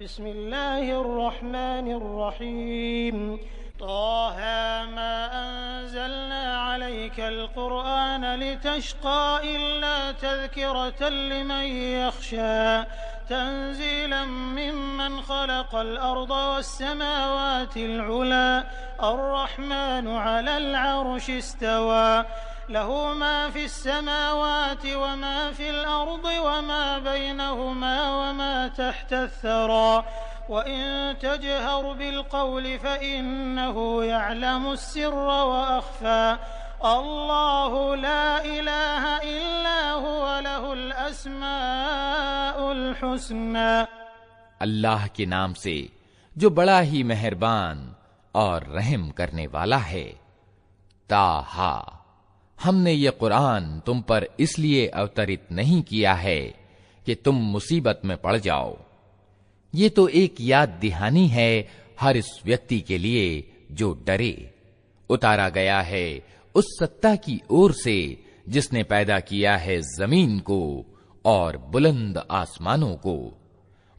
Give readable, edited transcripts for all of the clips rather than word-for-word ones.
बिस्मिल्लाहिर्रहमानिर्रहीम तहा मा अंज़लना अलैकल क़ुरआन लितश्क़ा इल्ला तज़किरतन लिमन यख़्शा तंज़ीलन मिम्मन ख़लक़ल अर्ज़ वस्समावातिल उला अर्रहमानु अलल अर्शि इस्तवा लहू मा फ़िस्समावाति वमा फ़िल अर्ज़ि वमा बैनहुमा वमा तहतस सरा वइन तजहर बिलक़ौल फ़इन्नहु यअलमुस सिर्र वअख़फ़ा अल्लाहु ला इलाहा इल्ला हुवा लहुल अस्माउल हुस्ना। अल्लाह के नाम से जो बड़ा ही मेहरबान और रहम करने वाला है। ताहा, हमने ये कुरान तुम पर इसलिए अवतरित नहीं किया है कि तुम मुसीबत में पड़ जाओ। ये तो एक याद दहानी है हर इस व्यक्ति के लिए जो डरे। उतारा गया है उस सत्ता की ओर से जिसने पैदा किया है जमीन को और बुलंद आसमानों को।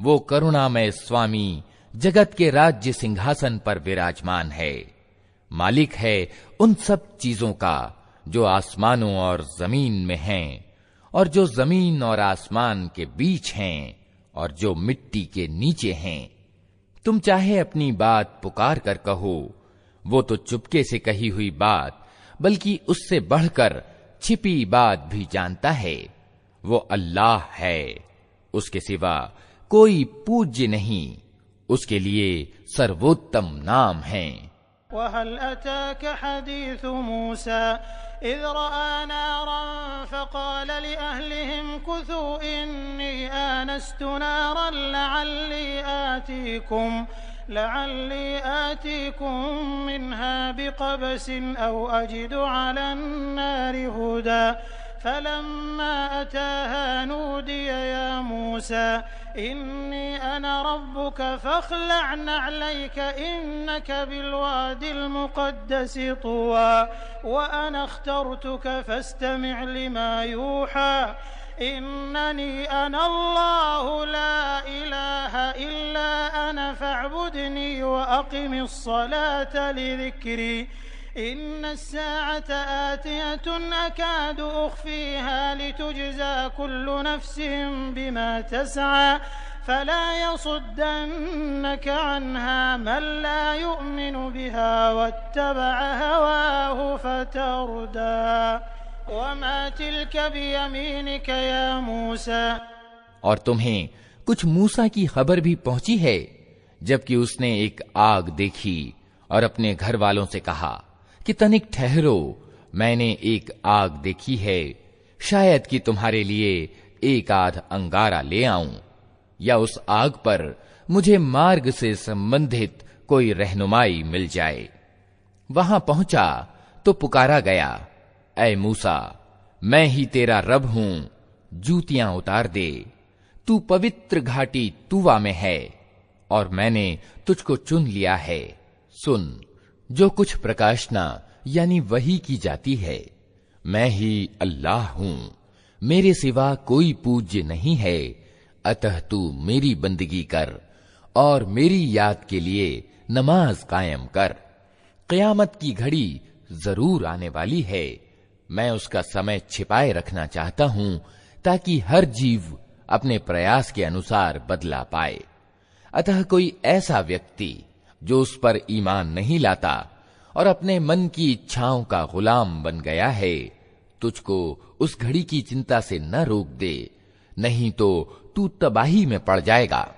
वो करुणामय स्वामी जगत के राज्य सिंहासन पर विराजमान है। मालिक है उन सब चीजों का जो आसमानों और जमीन में हैं और जो जमीन और आसमान के बीच हैं और जो मिट्टी के नीचे हैं। तुम चाहे अपनी बात पुकार कर कहो, वो तो चुपके से कही हुई बात बल्कि उससे बढ़कर छिपी बात भी जानता है। वो अल्लाह है, उसके सिवा कोई पूज्य नहीं, उसके लिए सर्वोत्तम नाम है। वहल अताक हदीस मूसा इज़ रआ नारन फ़क़ाल लिअहलिहिम कुथू इन्नी आनस्तु नारन लअल्ली आतीकुम मिन्हा बिक़बसिन औ अजिदु अलन नारि हुदा फलम्मा अताहा नूदिय या मूसा इन्नी अना रब्बुक फ़ख़्लअ नअलैक इन्नक बिलवादिल मुक़द्दसि तुवा व अना अख़्तरतुक फ़स्तमिअ लिमा यूहा इन्ननी अना अल्लाहु ला इलाहा इल्ला अना फ़अब्दुनी व अक़िमिस सलात लिज़िक्री इन्न अस्साअता आतियतुन अकादु उख़फ़ीहा लितुजज़ा कुल्लु नफ़्सिन बिमा तसआ फला यसुद्दन्नक अन्हा मन ला युमिनु बिहा वत्तबअ हवाहु फ़तरदा वमा तिल्क बियमीनिक या मूसा। और तुम्हें कुछ मूसा की खबर भी पहुंची है जबकि उसने एक आग देखी और अपने घर वालों से कहा कि तनिक ठहरो, मैंने एक आग देखी है, शायद कि तुम्हारे लिए एक आध अंगारा ले आऊं या उस आग पर मुझे मार्ग से संबंधित कोई रहनुमाई मिल जाए। वहां पहुंचा तो पुकारा गया, ऐ मूसा, मैं ही तेरा रब हूं, जूतियां उतार दे, तू पवित्र घाटी तूवा में है और मैंने तुझको चुन लिया है। सुन, जो कुछ प्रकाशना यानी वही की जाती है, मैं ही अल्लाह हूं, मेरे सिवा कोई पूज्य नहीं है, अतः तू मेरी बंदगी कर और मेरी याद के लिए नमाज कायम कर। क़यामत की घड़ी जरूर आने वाली है, मैं उसका समय छिपाए रखना चाहता हूं ताकि हर जीव अपने प्रयास के अनुसार बदला पाए। अतः कोई ऐसा व्यक्ति जो उस पर ईमान नहीं लाता और अपने मन की इच्छाओं का गुलाम बन गया है, तुझको उस घड़ी की चिंता से न रोक दे, नहीं तो तू तबाही में पड़ जाएगा।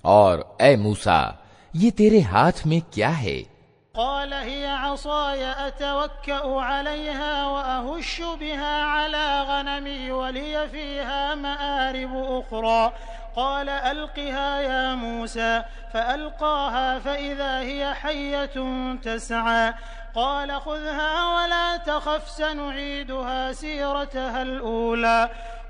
और ऐ मूसा, ये तेरे हाथ में क्या है? क़ाल हिय असाय अतवक्कअु अलैहा व अहुश्शु बिहा अला गनमी व लिय फ़ीहा मआरिब उख़रा क़ाल अल्क़िहा या मूसा फ़अल्क़ाहा फ़इज़ा हिय हय्यतुन तस्आ क़ाल ख़ुज़हा वला तख़फ़ सनुईदुहा सीरतहा अलऊला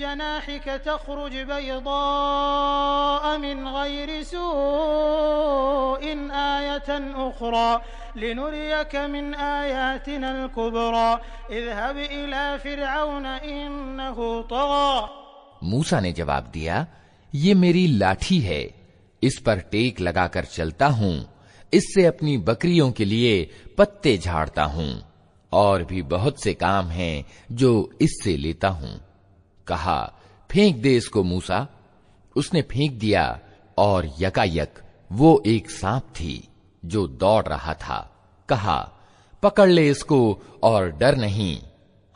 जनाहिक तख़रुज बैज़ाअ मिन गैरि सूइन आयतन उख़रा लिनुरियक मिन आयातिना अल-कुबरा इज़हब इला फ़िरऔन इन्नहु तग़ा। मूसा ने जवाब दिया, ये मेरी लाठी है, इस पर टेक लगाकर चलता हूं, इससे अपनी बकरियों के लिए पत्ते झाड़ता हूं, और भी बहुत से काम हैं जो इससे लेता हूं। कहा, फेंक दे इसको मूसा। उसने फेंक दिया और यकायक वो एक सांप थी जो दौड़ रहा था। कहा, पकड़ ले इसको और डर नहीं,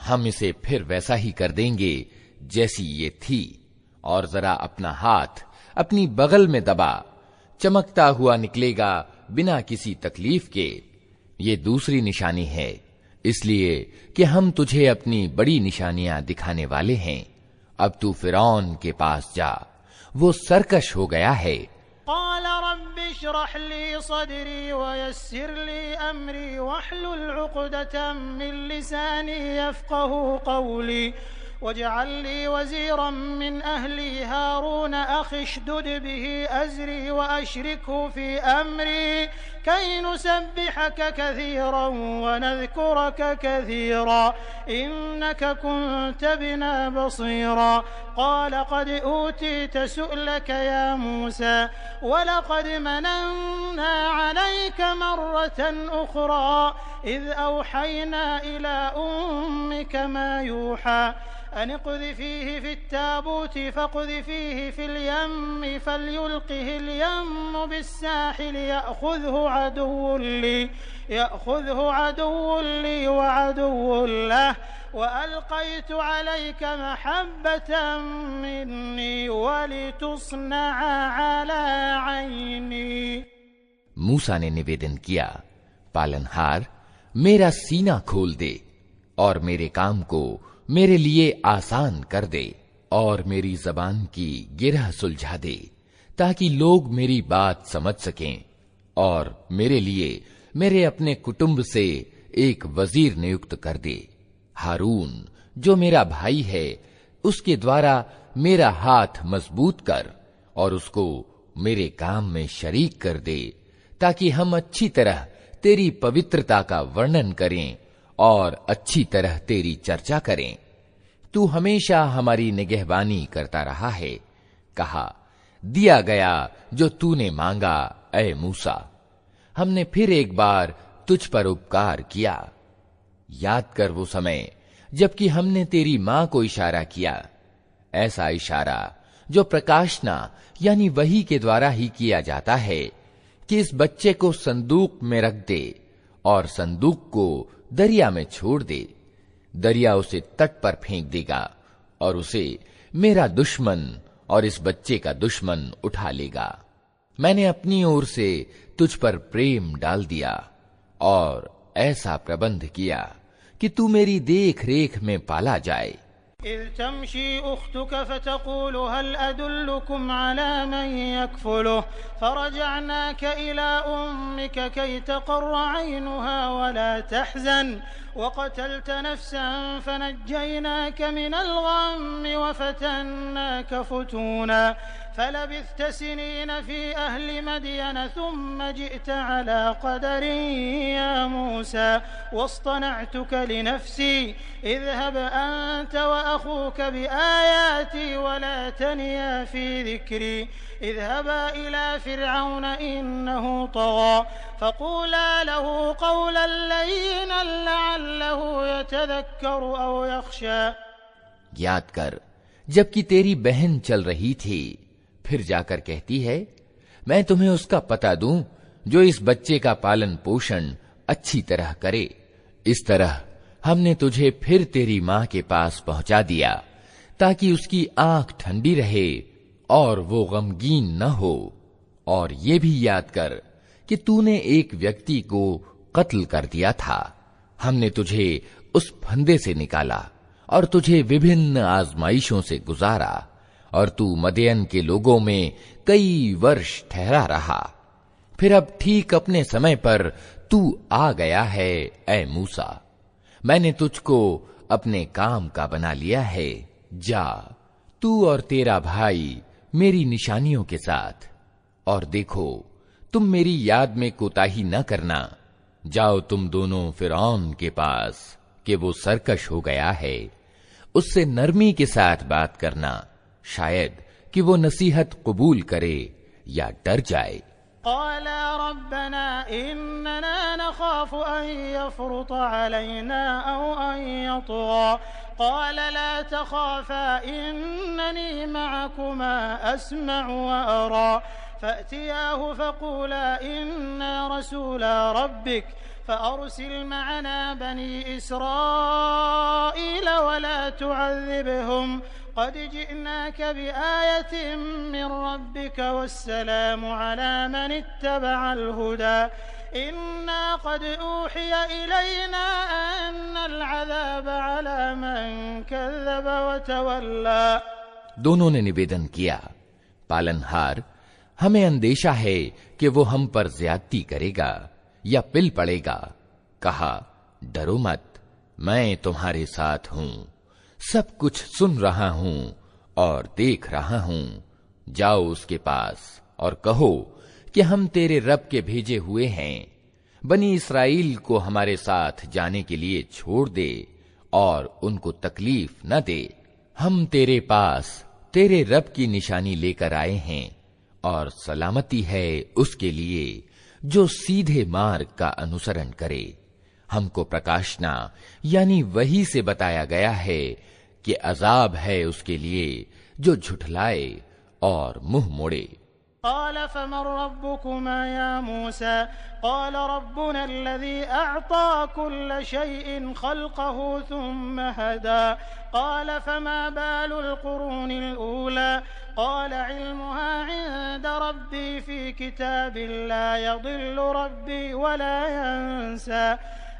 हम इसे फिर वैसा ही कर देंगे जैसी ये थी, और जरा अपना हाथ अपनी बगल में दबा, चमकता हुआ निकलेगा बिना किसी तकलीफ के। ये दूसरी निशानी है, इसलिए कि हम तुझे अपनी बड़ी निशानियां दिखाने वाले हैं। अब तू फिरौन के पास जा, वो सरकश हो गया है। वजअल ली वज़ीरन मिन अहली हारून अखी उश्दुद बिही अज़री वअशरिकहु फ़ी अम्री कई नुसब्बिहक कसीरन वनज़कुरक कसीरा इन्नक कुन्त बिना बसीरा। क़ाल क़द ऊतीत सुअलक या मूसा वलक़द मनन्ना अलैक मर्रतन उख़रा इज़ औहयना इला उम्मिक मा यूहा अन क़ुज़िफ़ीहि फ़ित्ताबूत फ़क़ुज़िफ़ीहि फ़िल-यम्मि फ़लयुल्क़िहि अल-यम्मु बिस्साहिल यअख़ुज़हु अदुव्वुन ली वअदुव्वुन लहु वअल्क़यतु अलैक महब्बतन मिन्नी वलितुस्नअ अला ऐनी। मूसा ने निवेदन किया, पालनहार, मेरा सीना खोल दे और मेरे काम को मेरे लिए आसान कर दे, और मेरी जबान की गिरह सुलझा दे, ताकि लोग मेरी बात समझ सकें, और मेरे लिए मेरे अपने कुटुंब से एक वजीर नियुक्त कर दे। हारून जो मेरा भाई है, उसके द्वारा मेरा हाथ मजबूत कर और उसको मेरे काम में शरीक कर दे, ताकि हम अच्छी तरह तेरी पवित्रता का वर्णन करें और अच्छी तरह तेरी चर्चा करें। तू हमेशा हमारी निगहबानी करता रहा है। कहा, दिया गया जो तूने मांगा ऐ मूसा। हमने फिर एक बार तुझ पर उपकार किया। याद कर वो समय जबकि हमने तेरी मां को इशारा किया, ऐसा इशारा जो प्रकाशना यानी वही के द्वारा ही किया जाता है कि इस बच्चे को संदूक में रख दे और संदूक को दरिया में छोड़ दे। दरिया उसे तट पर फेंक देगा और उसे मेरा दुश्मन और इस बच्चे का दुश्मन उठा लेगा। मैंने अपनी ओर से तुझ पर प्रेम डाल दिया और ऐसा प्रबंध किया कि तू मेरी देख रेख में पाला जाए। इज़ तमशी उख्तुक फतक़ूलु हल अदुल्लुकुम अला मन यकफुलुहु फरजअनाक इला उम्मिक कई तक़र्र ऐनुहा वला तहज़न वक़तल्त नफ्सन फनज्जयनाक मिनल गम्मि वफ़तन्नाक फ़ुतूना फलबिथ्त सिनीन फ़ी अहलि मदयन थुम्म जि'त अला क़दरिन या मूसा वस्तनअतुक लिनफ़्सी इज़हब अंत वअख़ूक बिआयाती वला तनिया फ़ी ज़िक्री इज़हबा इला फ़िरऔन इन्नहु तग़ा फ़क़ूला लहु क़ौलन लय्यिनन लअल्लहु यतज़क्करु औ यख़शा। याद कर जबकि तेरी बहन चल रही थी, फिर जाकर कहती है, मैं तुम्हें उसका पता दूं जो इस बच्चे का पालन पोषण अच्छी तरह करे। इस तरह हमने तुझे फिर तेरी मां के पास पहुंचा दिया ताकि उसकी आंख ठंडी रहे और वो गमगीन न हो। और ये भी याद कर कि तूने एक व्यक्ति को कत्ल कर दिया था। हमने तुझे उस फंदे से निकाला और तुझे विभिन्न आजमाइशों से गुजारा, और तू मदयन के लोगों में कई वर्ष ठहरा रहा। फिर अब ठीक अपने समय पर तू आ गया है ऐ मूसा। मैंने तुझको अपने काम का बना लिया है। जा तू और तेरा भाई मेरी निशानियों के साथ, और देखो तुम मेरी याद में कोताही न करना। जाओ तुम दोनों फिरौन के पास कि वो सरकश हो गया है, उससे नरमी के साथ बात करना, शायद कि कि वो नसीहत कबूल करे या डर जाए। क़ाला रब्बना इन्नना नख़ाफ़ु अन यफ़्रुत अलैना औ अन यतग़ा क़ाल ला तख़ाफ़ा इन्ननी मअकुमा अस्मअु व अरा फ़अतियाहु फ़क़ूला इन्ना रसूला रब्बिक फ़अरसिल मअना बनी इस्राईल वला तुअज़्ज़िबहुम क़द जिअनाक बिआयतिन मिन रब्बिक वस्सलामु अला मन इत्तबअल हुदा इन्ना क़द ऊहिय इलैना अन्नल अज़ाब अला मन कज़्ज़ब व तवल्ला। दोनों ने निवेदन किया, पालनहार, हमें अंदेशा है कि वो हम पर ज्यादती करेगा या पिल पड़ेगा। कहा, डरो मत, मैं तुम्हारे साथ हूं, सब कुछ सुन रहा हूं और देख रहा हूं। जाओ उसके पास और कहो कि हम तेरे रब के भेजे हुए हैं, बनी इस्राइल को हमारे साथ जाने के लिए छोड़ दे और उनको तकलीफ न दे। हम तेरे पास तेरे रब की निशानी लेकर आए हैं और सलामती है उसके लिए जो सीधे मार्ग का अनुसरण करे। हमको प्रकाशना यानी वही से बताया गया है कि अजाब है उसके लिए जो झुठलाए और मुंह मोड़े। क़ाल फ़मन रब्बुकुमा या मूसा क़ाल रब्बुना अल्लज़ी अअता कुल्ल शैइन ख़ल्क़हु थुम्म हदा क़ाल फ़मा बालुल क़ुरूनिल ऊला क़ाल इल्मुहा इन्द रब्बी फ़ी किताबिन ला यज़िल्लु रब्बी वला यंसा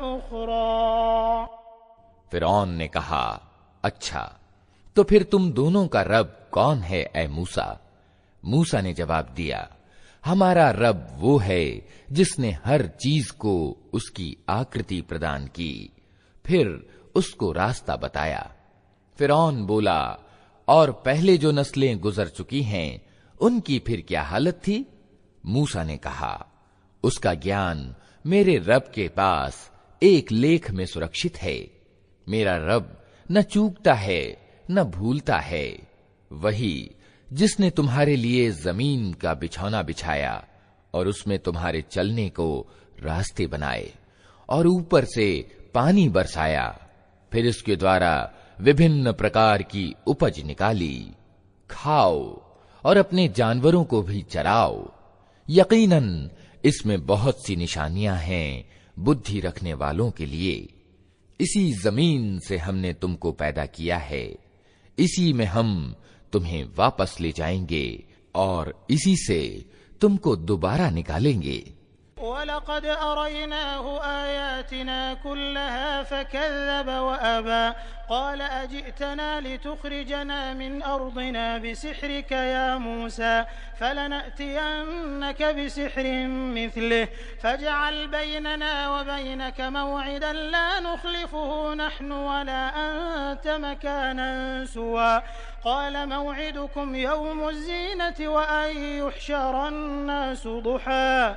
उखरा। फिरौन ने कहा, अच्छा तो फिर तुम दोनों का रब कौन है ए मूसा? मूसा ने जवाब दिया, हमारा रब वो है जिसने हर चीज को उसकी आकृति प्रदान की, फिर उसको रास्ता बताया। फिरौन बोला, और पहले जो नस्लें गुजर चुकी हैं उनकी फिर क्या हालत थी? मूसा ने कहा, उसका ज्ञान मेरे रब के पास एक लेख में सुरक्षित है। मेरा रब न चूकता है न भूलता है। वही जिसने तुम्हारे लिए जमीन का बिछौना बिछाया और उसमें तुम्हारे चलने को रास्ते बनाए और ऊपर से पानी बरसाया, फिर इसके द्वारा विभिन्न प्रकार की उपज निकाली। खाओ और अपने जानवरों को भी चराओ। यकीनन इसमें बहुत सी निशानियां हैं बुद्धि रखने वालों के लिए। इसी जमीन से हमने तुमको पैदा किया है, इसी में हम तुम्हें वापस ले जाएंगे और इसी से तुमको दोबारा निकालेंगे। वलक़द अरयनाहु आयातिना कुल्लहा फकज़्ज़ब वअबा क़ाल अजि'तना लितुख़रिजना मिन अर्दिना बिसिहरिका या मूसा फलनअतियन्नक बिसिहरिन मिस्लिहि फजअल बैनना व बैनक मौ'iदन ला नुख़लिफ़ुहु नहनु वला अंत मकानन सुवा क़ाल मौ'iदुकुम यौमुज़ ज़ीनति व अन युहशरा अन्नासु दुहा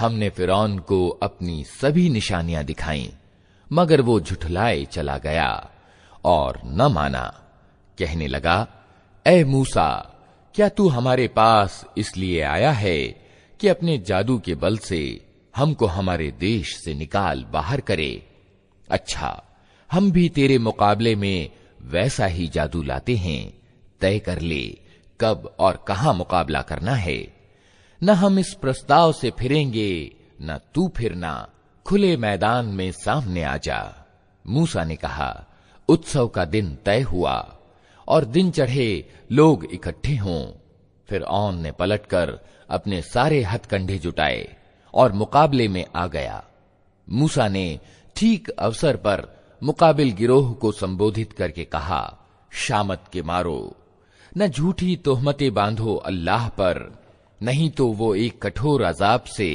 हमने फिरौन को अपनी सभी निशानियां दिखाईं, मगर वो झुठलाए चला गया और न माना। कहने लगा, ए मूसा, क्या तू हमारे पास इसलिए आया है कि अपने जादू के बल से हमको हमारे देश से निकाल बाहर करे? अच्छा, हम भी तेरे मुकाबले में वैसा ही जादू लाते हैं। तय कर ले कब और कहां मुकाबला करना है। न हम इस प्रस्ताव से फिरेंगे न तू फिरना। खुले मैदान में सामने आ जा। मूसा ने कहा, उत्सव का दिन तय हुआ और दिन चढ़े लोग इकट्ठे हों। फिरऔन ने पलटकर अपने सारे हथकंडे जुटाए और मुकाबले में आ गया। मूसा ने ठीक अवसर पर मुकाबिल गिरोह को संबोधित करके कहा, शामत के मारो, न झूठी तोहमतें बांधो अल्लाह पर, नहीं तो वो एक कठोर अजाब से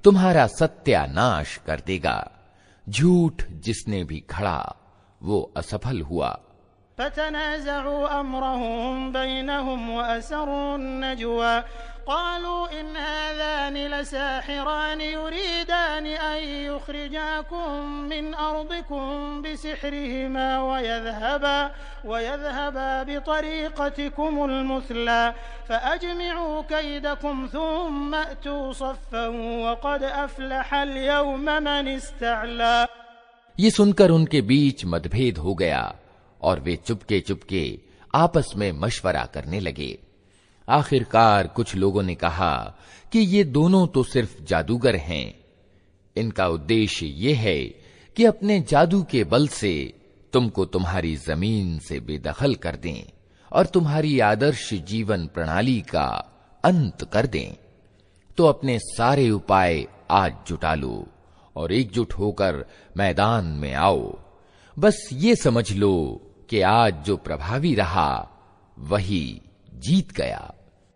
तुम्हारा सत्यानाश कर देगा। झूठ जिसने भी खड़ा वो असफल हुआ। फतनाज़अू अम्रहुम बैनहुम व असर्रू नजवा क़ालू इन हाज़ानि लसाहिरानि युरीदानि अन युख़रिजाकुम मिन अर्दिकुम बिसिहरिहिमा व यज़हबा बितरीक़तिकुमुल मुस्ला फ़अजमिऊ कैदकुम थुम्मा अतू सफ़्फ़न व क़द अफ़लहल यौम मन इस्तअला। ये सुनकर उनके बीच मतभेद हो गया और वे चुपके चुपके आपस में मशवरा करने लगे। आखिरकार कुछ लोगों ने कहा कि ये दोनों तो सिर्फ जादूगर हैं। इनका उद्देश्य ये है कि अपने जादू के बल से तुमको तुम्हारी जमीन से बेदखल कर दें और तुम्हारी आदर्श जीवन प्रणाली का अंत कर दें। तो अपने सारे उपाय आज जुटा लो और एकजुट होकर मैदान में आओ। बस ये समझ लो कि आज जो प्रभावी रहा वही जीत गया।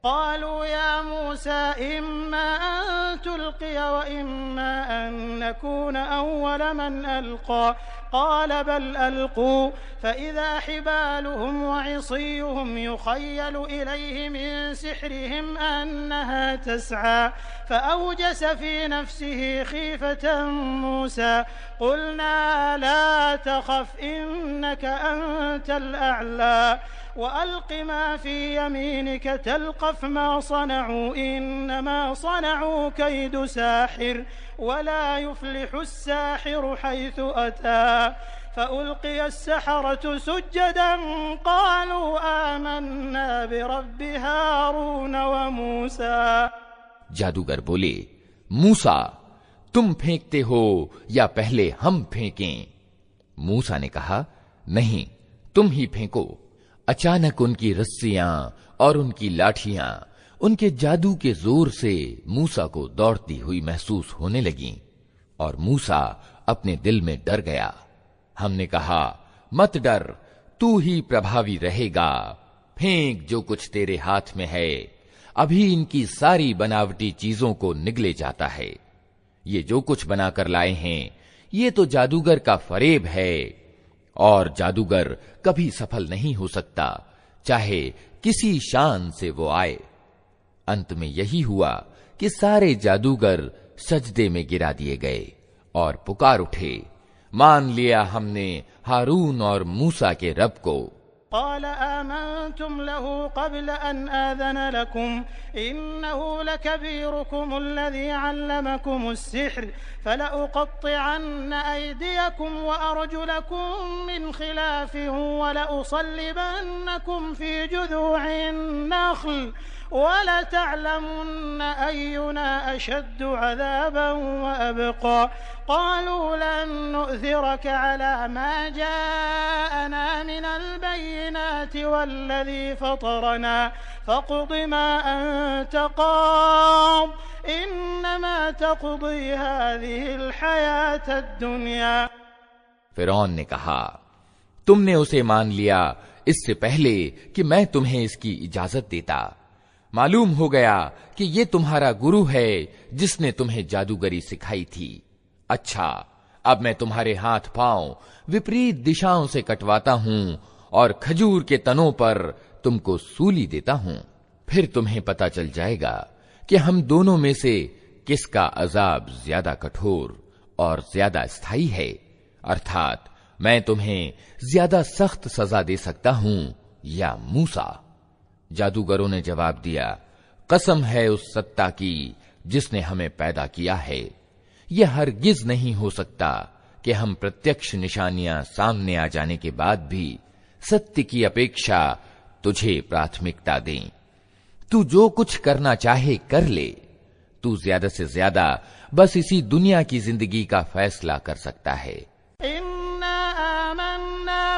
क़ालू या मूसा इम्मा अन तुल्क़िय व इम्मा अन नकून अव्वल मन अल्क़ा क़ाल बल अल्क़ू फ़इज़ा हिबालुहुम व इसियुहुम युख़य्यलु इलैहि मिन सिहरिहिम अन्नहा तस्आ फ़अवजस फ़ी नफ़्सिही ख़ीफ़तन मूसा क़ुलना ला तख़फ़ इन्नक अंतल अअला वअल्क़ मा फ़ी यमीनिक तल्क़फ़ मा सनऊ इन्नमा सनऊ कैदु साहिर वला युफ़्लिहु अस्साहिरु हैथु अता फ़उल्क़िय अस्सहरतु सुज्जदन क़ालू आमन्ना बिरब्बि हारून व मूसा। जादूगर बोले, मूसा तुम फेंकते हो या पहले हम फेंकें? मूसा ने कहा, नहीं, तुम ही फेंको। अचानक उनकी रस्सियां और उनकी लाठियां उनके जादू के जोर से मूसा को दौड़ती हुई महसूस होने लगीं और मूसा अपने दिल में डर गया। हमने कहा, मत डर, तू ही प्रभावी रहेगा, फेंक जो कुछ तेरे हाथ में है। अभी इनकी सारी बनावटी चीजों को निगले जाता है। ये जो कुछ बनाकर लाए हैं ये तो जादूगर का फरेब है और जादूगर कभी सफल नहीं हो सकता, चाहे किसी शान से वो आए। अंत में यही हुआ कि सारे जादूगर सजदे में गिरा दिए गए और पुकार उठे, मान लिया हमने हारून और मूसा के रब को। क़ाल आमनतुम लहू क़ब्ल अन आज़न लकुम इन्नहु लकबीरुकुम अल्लज़ी अल्लमकुम अस्सिह्र फलउक़त्तिअन्न अयदियकुम व अर्जुलकुम मिन खिलाफिन व लउसल्लिबन्नकुम फ़ी जुज़ूഇन नख़्ल वलतअलमुन्न अय्युना अशद्दु अज़ाबन व अबक़ा क़ालू लन नु'थिरक अला मा जाअना मिनल बय्यिनाति वल्लज़ी फ़तरना फ़क़्द मा अंत क़ाद इन्नमा तक़्दी हाज़िहिल हयातद दुनिया। फिरौन ने कहा, तुमने उसे मान लिया इससे पहले कि मैं तुम्हें इसकी इजाजत देता। मालूम हो गया कि ये तुम्हारा गुरु है जिसने तुम्हें जादूगरी सिखाई थी। अच्छा, अब मैं तुम्हारे हाथ पांव विपरीत दिशाओं से कटवाता हूं और खजूर के तनों पर तुमको सूली देता हूं। फिर तुम्हें पता चल जाएगा कि हम दोनों में से किसका अजाब ज्यादा कठोर और ज्यादा स्थायी है, अर्थात मैं तुम्हें ज्यादा सख्त सजा दे सकता हूं या मूसा। जादूगरों ने जवाब दिया, कसम है उस सत्ता की जिसने हमें पैदा किया है, यह हरगिज नहीं हो सकता कि हम प्रत्यक्ष निशानियां सामने आ जाने के बाद भी सत्य की अपेक्षा तुझे प्राथमिकता दें। तू जो कुछ करना चाहे कर ले, तू ज्यादा से ज्यादा बस इसी दुनिया की जिंदगी का फैसला कर सकता है। इन्ना आमन्ना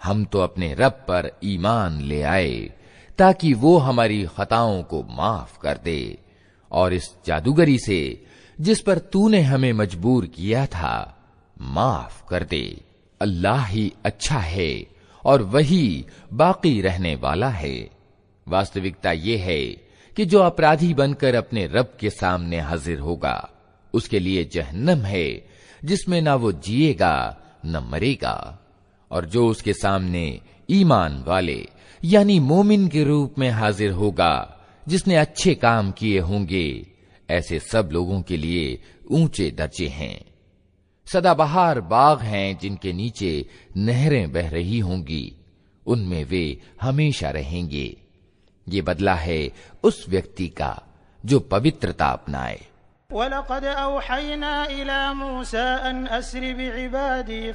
हम तो अपने रब पर ईमान ले आए ताकि वो हमारी खताओं को माफ कर दे और इस जादूगरी से जिस पर तूने हमें मजबूर किया था माफ कर दे। अल्लाह ही अच्छा है और वही बाकी रहने वाला है। वास्तविकता ये है कि जो अपराधी बनकर अपने रब के सामने हाजिर होगा उसके लिए जहन्नम है जिसमें ना वो जिएगा न मरेगा, और जो उसके सामने ईमान वाले यानी मोमिन के रूप में हाजिर होगा जिसने अच्छे काम किए होंगे, ऐसे सब लोगों के लिए ऊंचे दर्जे हैं। सदाबहार बाग हैं जिनके नीचे नहरें बह रही होंगी, उनमें वे हमेशा रहेंगे। ये बदला है उस व्यक्ति का जो पवित्रता अपनाए। वलक़द औहयना इला मूसा अन अस्रि बिइबादी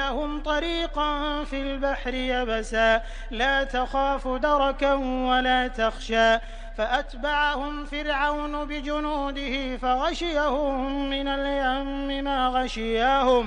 लहुम तरीक़न फिल बहरि यबसा ला तख़ाफ़ु दरकन वला तख़शा फअतबअहुम फ़िरऔन बिजुनूदिही फ़ग़शियहुम मिनल यम्मि मा ग़शियहुम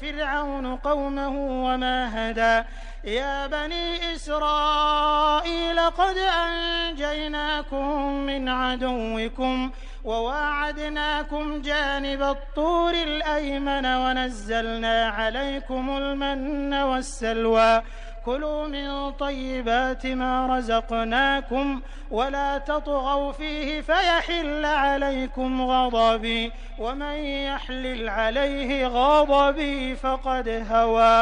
फ़िरऔन क़ौमहु वमा हदा या बनी इस्राईल क़द अंजयनाकुम मिन अदुव्विकुम ववाअदनाकुम जानिबत तूरिल अयमन वनज़्ज़लना अलैकुमुल मन्न वस्सलवा कुलू मिन तय्यिबाति मा रज़क़नाकुम वला ततग़व फ़ीहि फ़यहिल्ल अलैकुम ग़ज़बी वमन यहलिल अलैहि ग़ज़बी फ़क़द हवा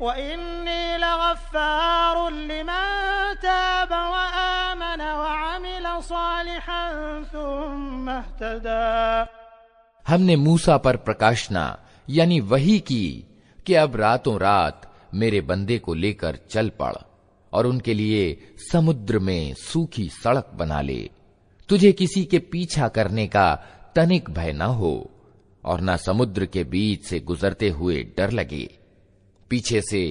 वइन्नी लग़फ़्फ़ारुन लिमन ताब वआमन वअमिल सालिहन सुम्मा इह्तदा। हमने मूसा पर प्रकाशना यानी वही की कि अब रातों रात मेरे बंदे को लेकर चल पड़ और उनके लिए समुद्र में सूखी सड़क बना ले। तुझे किसी के पीछा करने का तनिक भय न हो और न समुद्र के बीच से गुजरते हुए डर लगे। पीछे से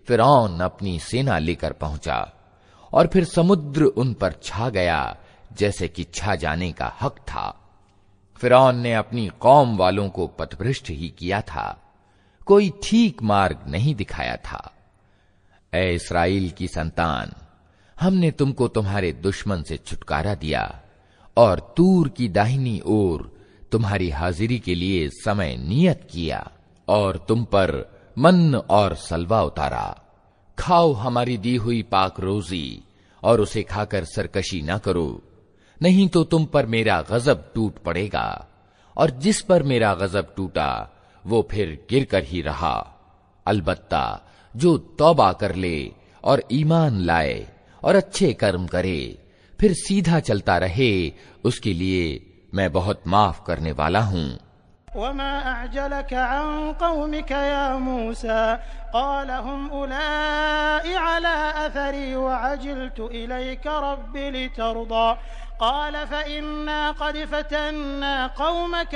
फिरौन अपनी सेना लेकर पहुंचा और फिर समुद्र उन पर छा गया जैसे कि छा जाने का हक था। फिरौन ने अपनी कौम वालों को पथभ्रष्ट ही किया था, कोई ठीक मार्ग नहीं दिखाया था। ऐ इस्राएल की संतान, हमने तुमको तुम्हारे दुश्मन से छुटकारा दिया और तूर की दाहिनी ओर तुम्हारी हाजिरी के लिए समय नियत किया और तुम पर मन और सलवा उतारा। खाओ हमारी दी हुई पाक रोजी और उसे खाकर सरकशी न करो, नहीं तो तुम पर मेरा गजब टूट पड़ेगा, और जिस पर मेरा गजब टूटा वो फिर गिर कर ही रहा। अलबत्ता जो तौबा कर ले और ईमान लाए और अच्छे कर्म करे फिर सीधा चलता रहे, उसके लिए मैं बहुत माफ करने वाला हूँ। वमा अअजलक अन कौमिक या मूसा क़ाल हुम उलाई अला अथरी वअजल्तु इलैका रब्बी लितर्दा क़ाल फ़इन्ना क़द फ़तन्ना क़ौमक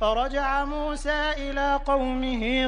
फ़रजअ मूसा इला क़ौमिही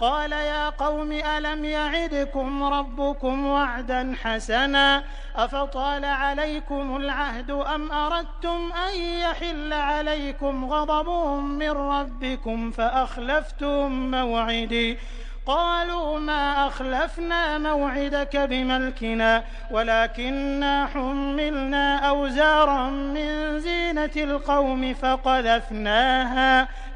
क़ाल या क़ौमि अलम यअिदकुम रब्बुकुम वअदन हसना अफ़ताल अलैकुमुल अहदु अम अरदतुम अन यहिल्ल अलैकुम ग़ज़बुम मिन रब्बिकुम फ़अख़लफ़्तुम मौዒदी क़ालू मा अख़लफ़ना मौዒदक बिमल्किना वलाकिन्ना हुम्मिलना औज़ारन मिन ज़ीनतिल क़ौमि फ़क़ज़फ़नाहा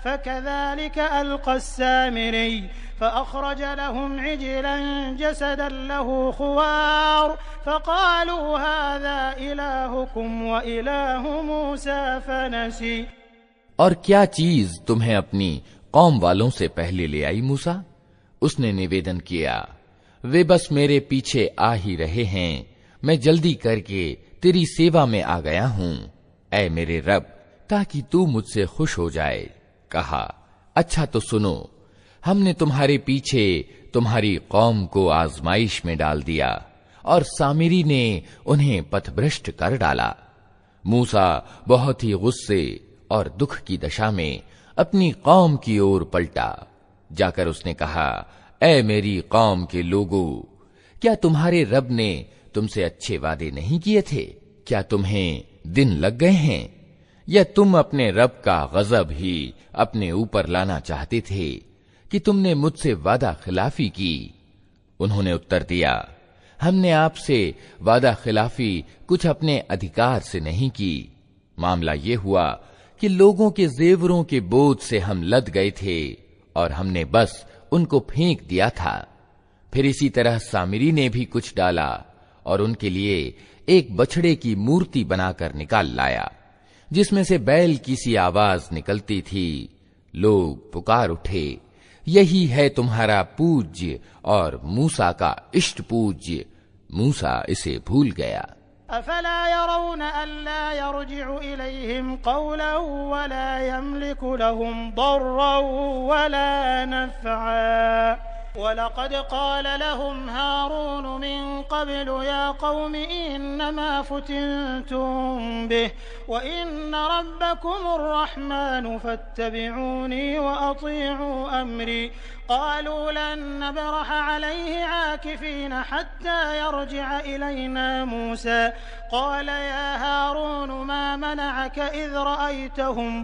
फ़कज़ालिक अलक़ा अस्सामिरी फ़अख़रज लहुम इजलन जसदन लहू ख़ुवार फ़क़ालू हाज़ा इलाहुकुम व इलाहु मूसा फ़नसी। और क्या चीज तुम्हें अपनी कौम वालों से पहले ले आई मूसा? उसने निवेदन किया, वे बस मेरे पीछे आ ही रहे हैं, मैं जल्दी करके तेरी सेवा में आ गया हूं, ऐ मेरे रब, ताकि तू मुझसे खुश हो जाए। कहा, अच्छा तो सुनो, हमने तुम्हारे पीछे तुम्हारी कौम को आजमाइश में डाल दिया और सामिरी ने उन्हें पथभ्रष्ट कर डाला। मूसा बहुत ही गुस्से और दुख की दशा में अपनी कौम की ओर पलटा। जाकर उसने कहा, ऐ मेरी कौम के लोगों, क्या तुम्हारे रब ने तुमसे अच्छे वादे नहीं किए थे? क्या तुम्हें दिन लग गए हैं? या तुम अपने रब का गजब ही अपने ऊपर लाना चाहते थे कि तुमने मुझसे वादा खिलाफी की? उन्होंने उत्तर दिया, हमने आपसे वादा खिलाफी कुछ अपने अधिकार से नहीं की। मामला ये हुआ कि लोगों के जेवरों के बोझ से हम लद गए थे और हमने बस उनको फेंक दिया था। फिर इसी तरह सामिरी ने भी कुछ डाला और उनके लिए एक बछड़े की मूर्ति बनाकर निकाल लाया, जिसमें से बैल की सी आवाज निकलती थी। लोग पुकार उठे, यही है तुम्हारा पूज्य और मूसा का इष्ट पूज्य। मूसा इसे भूल गया। अफला यरौन अल्ला यरजिउ इलैहिम क़ौलन वला यमलिकु लहुम दर्रन वला नफ़अ वलक़द क़ाल लहुम हारून मिन क़ब्लु या क़ौमि इन्नमा फ़ुतिनतुम बिहि व इन्न रब्बकुमुर रहमानु फ़त्तबिऊनी व अतीअू अम्री क़ालू लन नबरह अलैहि आकिफ़ीन हत्ता यरजिअ इलैना मूसा क़ाल या हारून मा मनअक इज़ रअयतहुम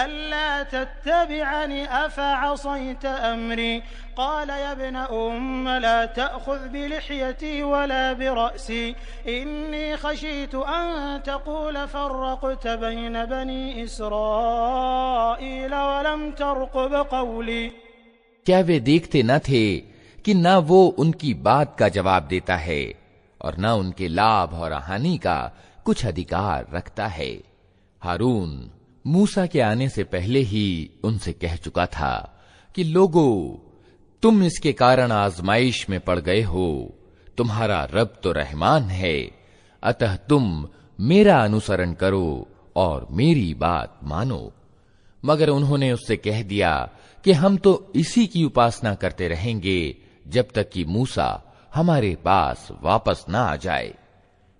अल्ला तत्तबिअनी अफ़असैत अम्री क़ाल या इब्न उम्म ला तअख़ुज़ बिलिह्यती वला बिरअसी इन्नी ख़शीतु अन तक़ूल फ़र्रक़त बैन बनी इस्राईल वलम तर्क़ुब क़ौली। क्या वे देखते न थे कि न वो उनकी बात का जवाब देता है और न उनके लाभ और हानि का कुछ अधिकार रखता है? हारून मूसा के आने से पहले ही उनसे कह चुका था कि लोगों, तुम इसके कारण आजमाइश में पड़ गए हो। तुम्हारा रब तो रहमान है, अतः तुम मेरा अनुसरण करो और मेरी बात मानो। मगर उन्होंने उससे कह दिया कि हम तो इसी की उपासना करते रहेंगे जब तक कि मूसा हमारे पास वापस ना आ जाए।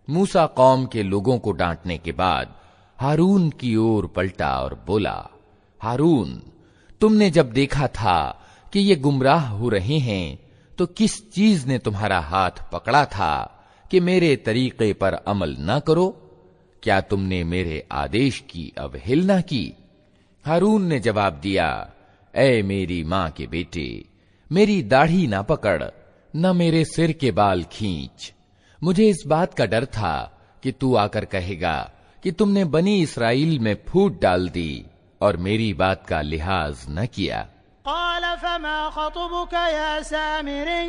मूसा कौम के लोगों को डांटने के बाद हारून की ओर पलटा और बोला, हारून, तुमने जब देखा था कि ये गुमराह हो रहे हैं तो किस चीज ने तुम्हारा हाथ पकड़ा था कि मेरे तरीके पर अमल न करो? क्या तुमने मेरे आदेश की अवहेलना की? हारून ने जवाब दिया, ऐ मेरी मां के बेटे, मेरी दाढ़ी ना पकड़, न मेरे सिर के बाल खींच। मुझे इस बात का डर था कि तू आकर कहेगा कि तुमने बनी इस्राइल में फूट डाल दी और मेरी बात का लिहाज न किया। क़ाल फ़मा ख़तुबुक या सामिरी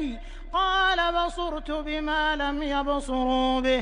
क़ाल बसुरतु बिमा लम यबसुरू बिहि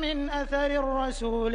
मिन अथरि अर्रसूल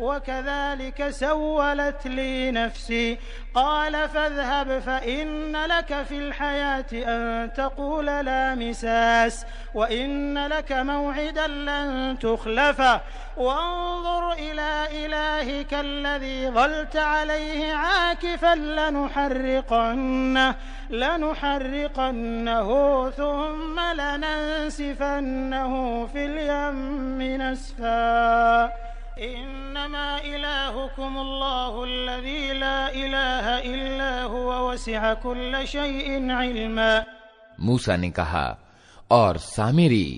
वकज़ालिक सव्वलत ली नफ़्सी क़ाल फ़ाज़हब फ़इन्न लक फ़िल हयाति अन तक़ूल ला मिसास व इन्न लक मौዒदन लन तुख़लफ़ह वंज़ुर इला इलाहिक अल्लज़ी ज़ल्त अलैहि आकिफ़न लनुहर्रिक़न्नहु थुम्म लनंसिफ़न्नहु फ़िल यम्मि नस्फ़ा इन्नमा इलाहुकुमुल्लाहु अल्लज़ी ला इलाहा इल्ला हुवा वसिअ कुल्ल शैइन इल्मा। मूसा ने कहा, और सामिरी,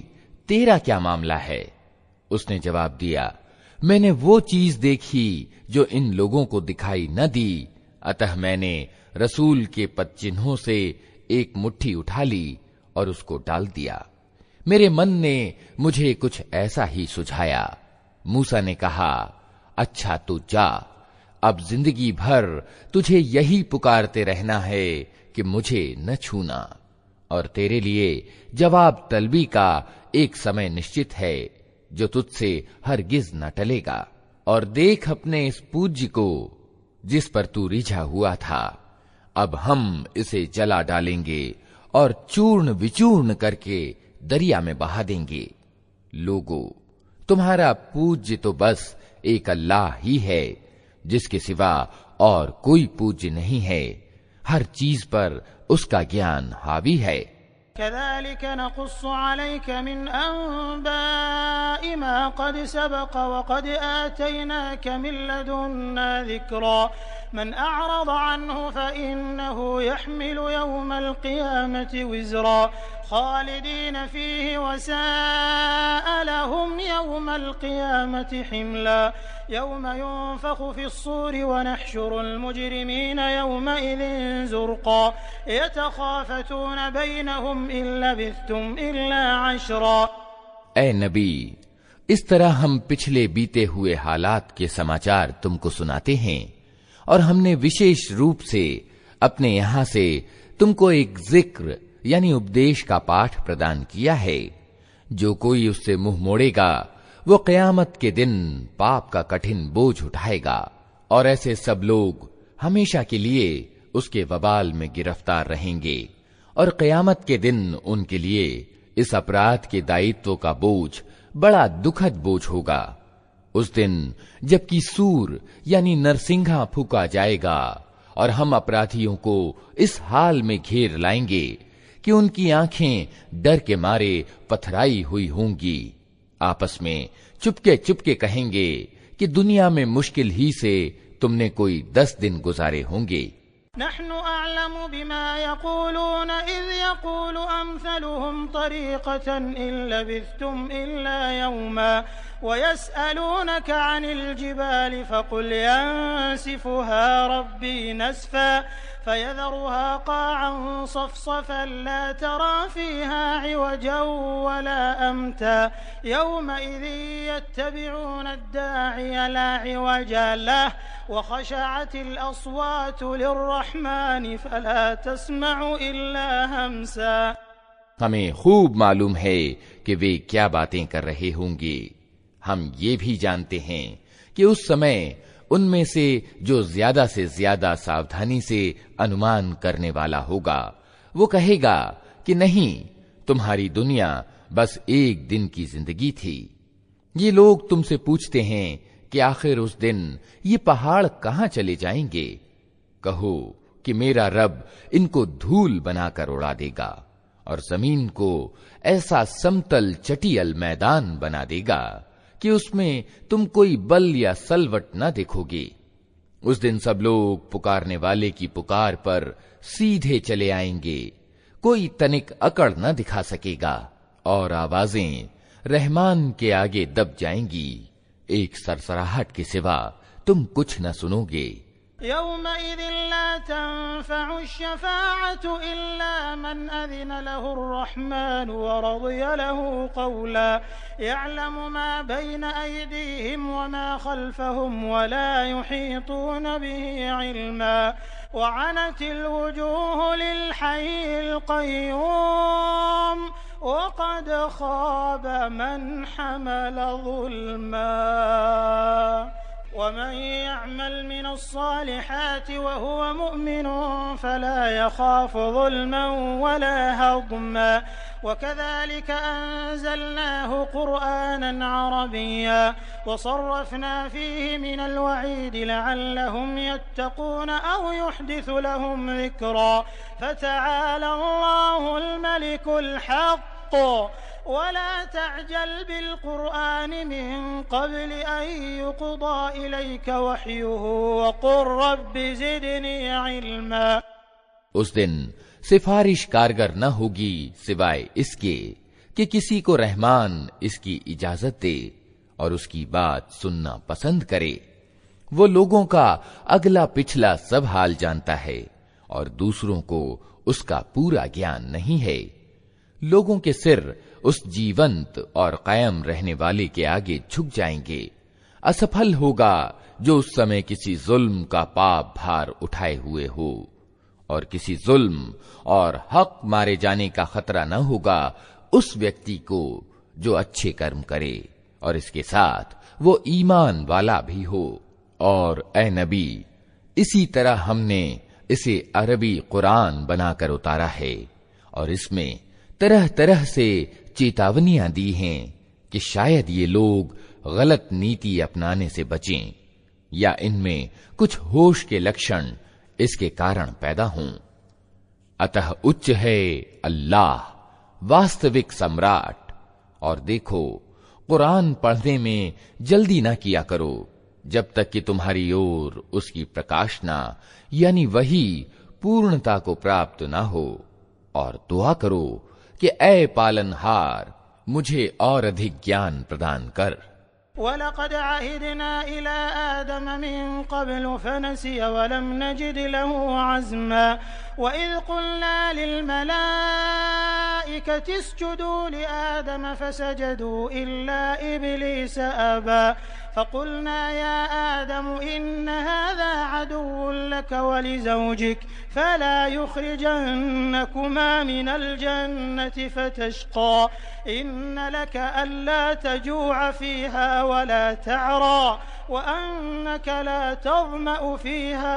तेरा क्या मामला है? उसने जवाब दिया, मैंने वो चीज देखी जो इन लोगों को दिखाई न दी, अतः मैंने रसूल के पदचिन्हों से एक मुट्ठी उठा ली और उसको डाल दिया। मेरे मन ने मुझे कुछ ऐसा ही सुझाया। मूसा ने कहा, अच्छा तो जा, अब जिंदगी भर तुझे यही पुकारते रहना है कि मुझे न छूना, और तेरे लिए जवाब तलबी का एक समय निश्चित है जो तुझसे हरगिज न टलेगा, और देख अपने इस पूज्य को जिस पर तू रिझा हुआ था। अब हम इसे जला डालेंगे और चूर्ण विचूर्ण करके दरिया में बहा देंगे। लोगों, तुम्हारा पूज्य तो बस एक अल्लाह ही है, जिसके सिवा और कोई पूज्य नहीं है। हर चीज पर उसका ज्ञान हावी है। कज़ालिक नक़ुस्सु अलैक मिन अंबाइ मा क़द सबक़ व क़द आतैनाक मिन लदुन्ना ज़िक्रा मन अअरज़ अन्हु फ़इन्नहु यहमिलु यौमल क़ियामति विज़रा ख़ालिदीन फ़ीहि व साअ लहुम यौमल क़ियामति हिमला यौम युनफ़ख़ु फ़िस्सूरि व नहशुरुल मुजरिमीन यौमइज़िन ज़ुरक़ा यतख़ाफ़तून बैनहुम इन लबिथ्तुम इल्ला अशरा। ऐ नबी, इस तरह हम पिछले बीते हुए हालात के समाचार तुमको सुनाते हैं, और हमने विशेष रूप से अपने यहां से तुमको एक जिक्र यानी उपदेश का पाठ प्रदान किया है। जो कोई उससे मुंह मोड़ेगा वो क़यामत के दिन पाप का कठिन बोझ उठाएगा, और ऐसे सब लोग हमेशा के लिए उसके वबाल में गिरफ्तार रहेंगे, और क़यामत के दिन उनके लिए इस अपराध के दायित्व का बोझ बड़ा दुखद बोझ होगा। उस दिन जबकि सूर यानी नरसिंघा फूका जाएगा, और हम अपराधियों को इस हाल में घेर लाएंगे कि उनकी आंखें डर के मारे पथराई हुई होंगी। आपस में चुपके चुपके कहेंगे कि दुनिया में मुश्किल ही से तुमने कोई 10 दिन गुजारे होंगे। नहनु अअलमु बिमा यक़ूलून इज़ यक़ूलु अम्सलुहुम तरीक़तन इन लबिथ्तुम इल्ला यौमा व यसअलूनक अनिल जिबालि फ़क़ुल यंसिफुहा रब्बी नस्फ़ा फ़यज़रुहा क़ाअन सफ़सफ़न ला तरा फ़ीहा इवजन वला अम्ता यौमइज़िन यत्तबिऊन अद्दाዒय ला इवज लहु व ख़शअतिल अस्वातु लिर्रहमानि फ़ला तस्मअु इल्ला हमसा। हमें खूब मालूम है कि वे क्या बातें कर रहे होंगे। हम ये भी जानते हैं कि उस समय उनमें से जो ज्यादा से ज्यादा सावधानी से अनुमान करने वाला होगा, वो कहेगा कि नहीं, तुम्हारी दुनिया बस एक दिन की जिंदगी थी। ये लोग तुमसे पूछते हैं कि आखिर उस दिन ये पहाड़ कहां चले जाएंगे। कहो कि मेरा रब इनको धूल बनाकर उड़ा देगा और जमीन को ऐसा समतल चटियल मैदान बना देगा कि उसमें तुम कोई बल या सलवट न देखोगे। उस दिन सब लोग पुकारने वाले की पुकार पर सीधे चले आएंगे, कोई तनिक अकड़ न दिखा सकेगा, और आवाजें रहमान के आगे दब जाएंगी। एक सरसराहट के सिवा तुम कुछ न सुनोगे। यौमइज़िन ला तन्फ़अु अश्शफ़ाअतु इल्ला मन अज़िन लहु अर्रहमानु व रज़िय लहु क़ौला यअलमु मा बैन अयदीहिम व मा ख़ल्फ़हुम व ला युहीतून बिही इल्मा व अनतिल वुजूहु लिल हय्यिल क़य्यूम व क़द ख़ाब मन हमल ज़ुल्मा वमन यअमल मिनस्सालिहाति वहुव मुमिन फला यखाफु ज़ुल्मन वला हज़्मा वकज़ालिक अंज़लनाहु क़ुरआनन अरबिय्या वसर्रफ़ना फ़ीहि मिनल वഈद लअल्लहुम यत्तक़ून औ युहदिसु लहुम ज़िक्रा फ़तआला अल्लाहुल मलिकुल हक़्क़ वला तअजल बिलक़ुरआन मिन क़ब्ल अन युक़ज़ा इलैका वह्युहु वक़ुल रब्बि ज़िदनी इल्मा। उस दिन सिफारिश कारगर न होगी सिवाय इसके कि किसी को रहमान इसकी इजाजत दे और उसकी बात सुनना पसंद करे। वो लोगों का अगला पिछला सब हाल जानता है और दूसरों को उसका पूरा ज्ञान नहीं है। लोगों के सिर उस जीवंत और कायम रहने वाले के आगे झुक जाएंगे। असफल होगा जो उस समय किसी जुल्म का पाप भार उठाए हुए हो, और किसी जुल्म और हक मारे जाने का खतरा न होगा उस व्यक्ति को जो अच्छे कर्म करे और इसके साथ वो ईमान वाला भी हो। और ए नबी, इसी तरह हमने इसे अरबी कुरान बनाकर उतारा है और इसमें तरह तरह से चेतावनियां दी हैं कि शायद ये लोग गलत नीति अपनाने से बचें या इनमें कुछ होश के लक्षण इसके कारण पैदा हों। अतः उच्च है अल्लाह वास्तविक सम्राट। और देखो, कुरान पढ़ने में जल्दी ना किया करो जब तक कि तुम्हारी ओर उसकी प्रकाशना यानी वही पूर्णता को प्राप्त ना हो, और दुआ करो कि ऐ पालनहार मुझे और अधिक ज्ञान प्रदान कर। वलक़द अहिदना इला आदम मिन क़ब्लु फ़नसिय वलम नजिद लहू अज़्मा वइज़ क़ुल्ना लिल मलाइकति इसजुदू लिआदम फ़सजदू इल्ला इब्लीस अबा फ़क़ुल्ना या आदम इन्न हाज़ा अदुव्वुन लक वलिज़ौजिक फ़ला युख़रिजन्नकुमा मिनल जन्नति फ़तश्क़ा इन्न लक अल्ला तजूअ फ़ीहा वला तअरा वअन्नक ला तज़मअ फ़ीहा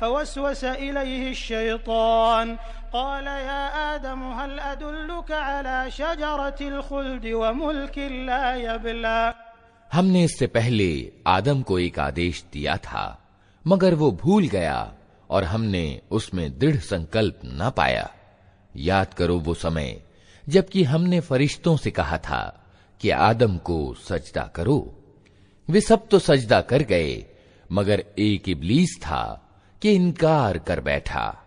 फवस्वस इलैहि अश्शैतान क़ाल या आदम हल अदुल्लुक अला शजरतिल ख़ुल्द व मुल्किन ला यबला। हमने इससे पहले आदम को एक आदेश दिया था, मगर वो भूल गया और हमने उसमें दृढ़ संकल्प न पाया। याद करो वो समय जबकि हमने फरिश्तों से कहा था कि आदम को सजदा करो। वे सब तो सजदा कर गए, मगर एक इब्लीस था कि इनकार कर बैठा।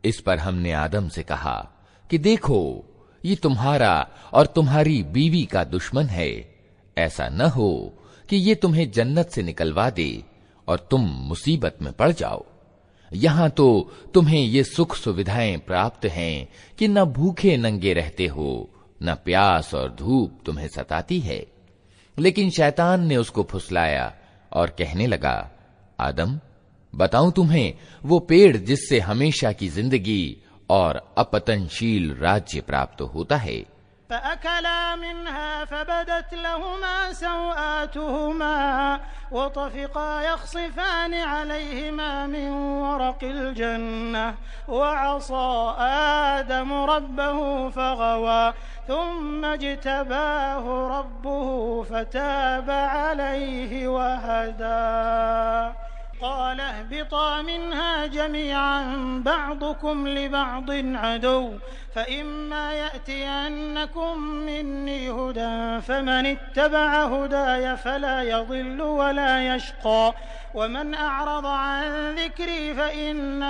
इस पर हमने आदम से कहा कि देखो, ये तुम्हारा और तुम्हारी बीवी का दुश्मन है। ऐसा न हो कि ये तुम्हें जन्नत से निकलवा दे और तुम मुसीबत में पड़ जाओ। यहां तो तुम्हें ये सुख सुविधाएं प्राप्त हैं कि न भूखे नंगे रहते हो, न प्यास और धूप तुम्हें सताती है। लेकिन शैतान ने उसको फुसलाया और कहने लगा, आदम, बताऊं तुम्हें वो पेड़ जिससे हमेशा की जिंदगी और अपतनशील राज्य प्राप्त होता है। फ़अकला मिन्हा फ़बदत लहुमा सौआतुहुमा वतफ़िक़ा यख़सिफ़ान अलैहिमा मिन वरक़िल जन्नह वअसा आदम रब्बहु फ़ग़वा थुम्मा इज्तबाहु रब्बुहु फ़ताब अलैहि वहदा। क़ाल अहबिता मिन्हा जमीअन बअदुकुम लिबअदिन अदुव्व फ़इम्मा यअतियन्नकुम मिन्नी हुदन फ़मन इत्तबअ हुदाय फ़ला यज़िल्लु वला यशक़ा वमन अअरज़ अन ज़िक्री फ़इन्न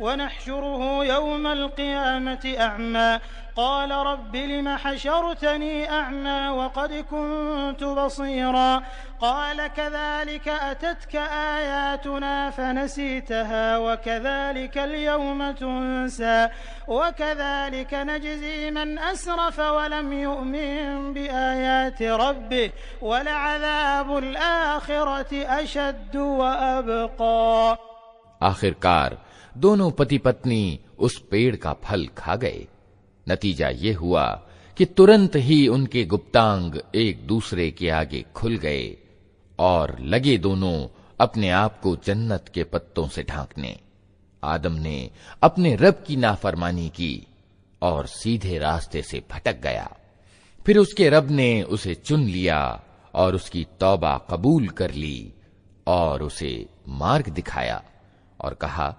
वनहशुरुहु यौमल क़ियामति अअमा क़ाल रब्बि लिम हशरतनी अअमा वक़द कुन्तु बसीरा क़ाल कज़ालिक अततक आयातुना फ़नसीतहा वकज़ालिकल यौम तुन्सा वकज़ालिक नजज़ी मन असरफ़ वलम युअमिन बिआयाति रब्बिह वलअज़ाबुल आखिरति अशद्दु वअबक़ा। आखिरकार दोनों पति पत्नी उस पेड़ का फल खा गए। नतीजा ये हुआ कि तुरंत ही उनके गुप्तांग एक दूसरे के आगे खुल गए और लगे दोनों अपने आप को जन्नत के पत्तों से ढांकने। आदम ने अपने रब की नाफरमानी की और सीधे रास्ते से भटक गया। फिर उसके रब ने उसे चुन लिया और उसकी तौबा कबूल कर ली और उसे मार्ग दिखाया और कहा,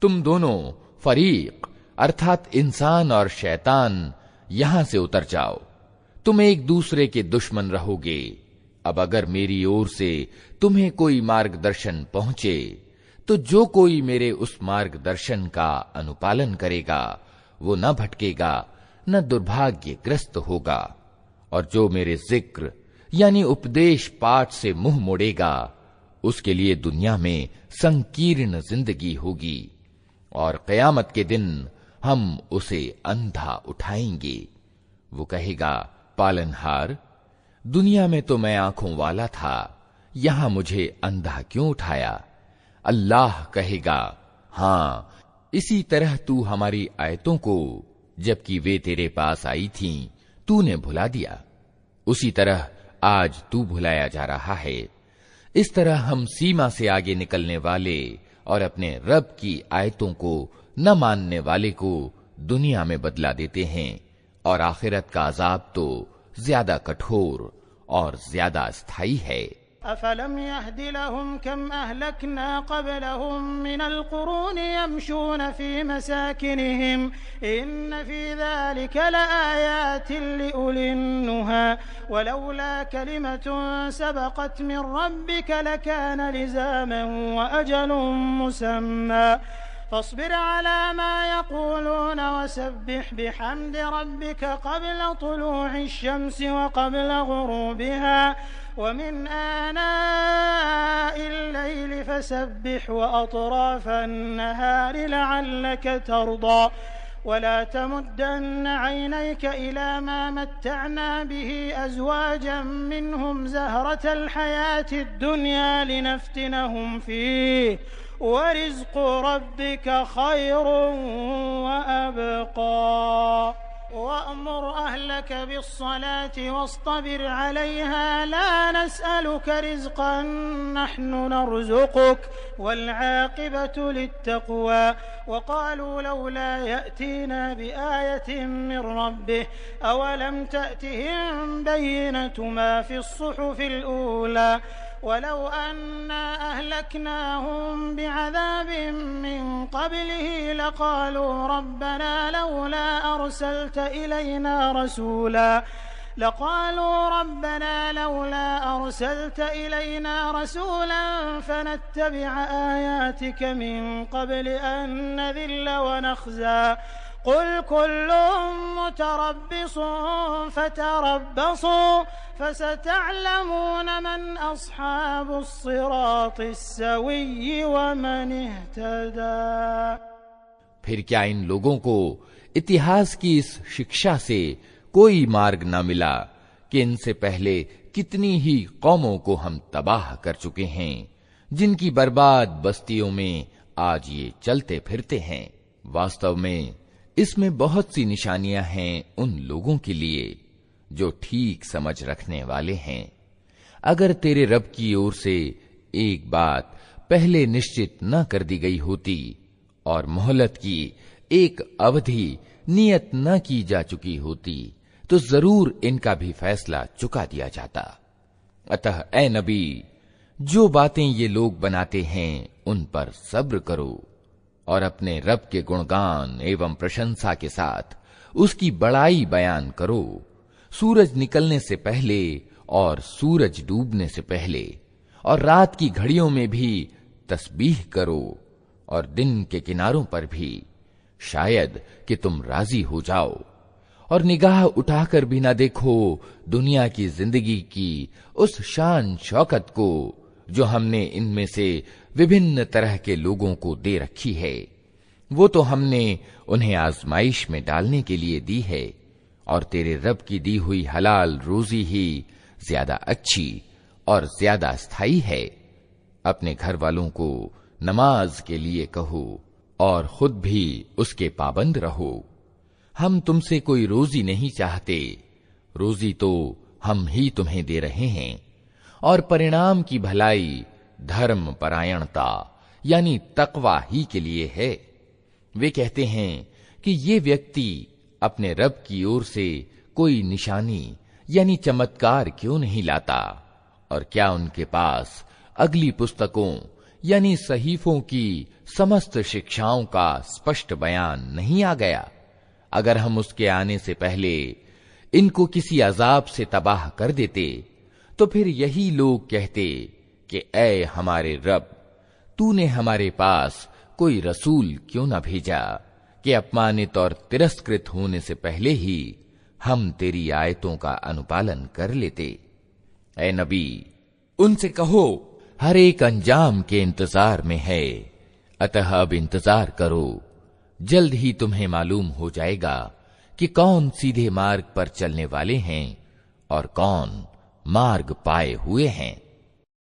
तुम दोनों फरीक अर्थात इंसान और शैतान यहां से उतर जाओ, तुम एक दूसरे के दुश्मन रहोगे। अब अगर मेरी ओर से तुम्हें कोई मार्गदर्शन पहुंचे तो जो कोई मेरे उस मार्गदर्शन का अनुपालन करेगा वो न भटकेगा न दुर्भाग्यग्रस्त होगा, और जो मेरे जिक्र यानी उपदेश पाठ से मुंह मोड़ेगा उसके लिए दुनिया में संकीर्ण जिंदगी होगी और कयामत के दिन हम उसे अंधा उठाएंगे। वो कहेगा, पालनहार, दुनिया में तो मैं आंखों वाला था, यहां मुझे अंधा क्यों उठाया? अल्लाह कहेगा, हां, इसी तरह तू हमारी आयतों को जबकि वे तेरे पास आई थीं, तूने भुला दिया। उसी तरह आज तू भुलाया जा रहा है। इस तरह हम सीमा से आगे निकलने वाले और अपने रब की आयतों को न मानने वाले को दुनिया में बदला देते हैं, और आखिरत का अजाब तो ज्यादा कठोर और ज्यादा स्थायी है। अफलम यहदि लहुम कम अहलकना क़ब्लहुम मिनल क़ुरूनि यमशून फ़ी मसाकिनिहिम इन्न फ़ी ज़ालिका लआयातिन लिउलिन नुहा वलौला कलिमतुन सबक़त मिन रब्बिका लकान लिज़ामन व अजलुन मुसम्मा फ़स्बिर अला मा यक़ूलून वसब्बिह बिहम्दि रब्बिका क़ब्ल तुलूइ श्शम्सि व क़ब्ल ग़ुरूबिहा वमिन आनाइल लैलि फ़सब्बिह व अतराफ़न नहारि लअल्लक तर्दा वला तमुद्दन्न ऐनैक इला मा मत्तअना बिही अज़वाजन मिनहुम ज़हरतल हयातिद दुनिया लिनफ्तिनहुम फ़ीह वरिज़्क़ु रब्बिका खैरुन व अबक़ा वअमुर अहलक बिस्सलाति वस्तबिर अलैहा ला नस्अलुक रिज़्क़न नहनु नरज़ुक़ुक वल्आक़िबतु लित्तक़वा वक़ालू लौला यअतीना बिआयतिन मिन रब्बिह अवलम तअतिहिम बय्यिनतु मा फ़िस्सुहुफ़िल ऊला वलौ अन्ना अहलकनाहुम बिअज़ाबिन मिन क़ब्लिही लक़ालू रब्बना लौला अरसलत इलैना रसूला फनत्तबिअ आयातिक मिन क़ब्ल अन नज़िल्ल व नख़ज़ा क़ुल कुल्लुम मुतरब्बिसून फ़तरब्बसूं फसतअलमून मन अस्हाबुस्सिरातिस सव्वी व मन इह्तदा। फिर क्या इन लोगों को इतिहास की इस शिक्षा से कोई मार्ग न मिला कि इनसे पहले कितनी ही कौमों को हम तबाह कर चुके हैं, जिनकी बर्बाद बस्तियों में आज ये चलते फिरते हैं। वास्तव में इसमें बहुत सी निशानियां हैं उन लोगों के लिए जो ठीक समझ रखने वाले हैं। अगर तेरे रब की ओर से एक बात पहले निश्चित न कर दी गई होती और मोहलत की एक अवधि नियत न की जा चुकी होती तो जरूर इनका भी फैसला चुका दिया जाता। अतः ए नबी, जो बातें ये लोग बनाते हैं उन पर सब्र करो और अपने रब के गुणगान एवं प्रशंसा के साथ उसकी बड़ाई बयान करो। सूरज निकलने से पहले और सूरज डूबने से पहले और रात की घड़ियों में भी तस्बीह करो और दिन के किनारों पर भी, शायद कि तुम राजी हो जाओ। और निगाह उठाकर भी ना देखो दुनिया की जिंदगी की उस शान शौकत को जो हमने इनमें से विभिन्न तरह के लोगों को दे रखी है। वो तो हमने उन्हें आजमाइश में डालने के लिए दी है, और तेरे रब की दी हुई हलाल रोजी ही ज्यादा अच्छी और ज्यादा स्थायी है। अपने घर वालों को नमाज के लिए कहो और खुद भी उसके पाबंद रहो। हम तुमसे कोई रोजी नहीं चाहते, रोजी तो हम ही तुम्हें दे रहे हैं, और परिणाम की भलाई धर्म परायणता यानी तकवा ही के लिए है। वे कहते हैं कि ये व्यक्ति अपने रब की ओर से कोई निशानी यानी चमत्कार क्यों नहीं लाता, और क्या उनके पास अगली पुस्तकों यानी सहीफों की समस्त शिक्षाओं का स्पष्ट बयान नहीं आ गया। अगर हम उसके आने से पहले इनको किसी अजाब से तबाह कर देते तो फिर यही लोग कहते कि ऐ हमारे रब, तूने हमारे पास कोई रसूल क्यों न भेजा कि अपमानित और तिरस्कृत होने से पहले ही हम तेरी आयतों का अनुपालन कर लेते। ऐ नबी, उनसे कहो हर एक अंजाम के इंतजार में है, अतः अब इंतजार करो, जल्द ही तुम्हें मालूम हो जाएगा कि कौन सीधे मार्ग पर चलने वाले हैं और कौन मार्ग पाए हुए हैं।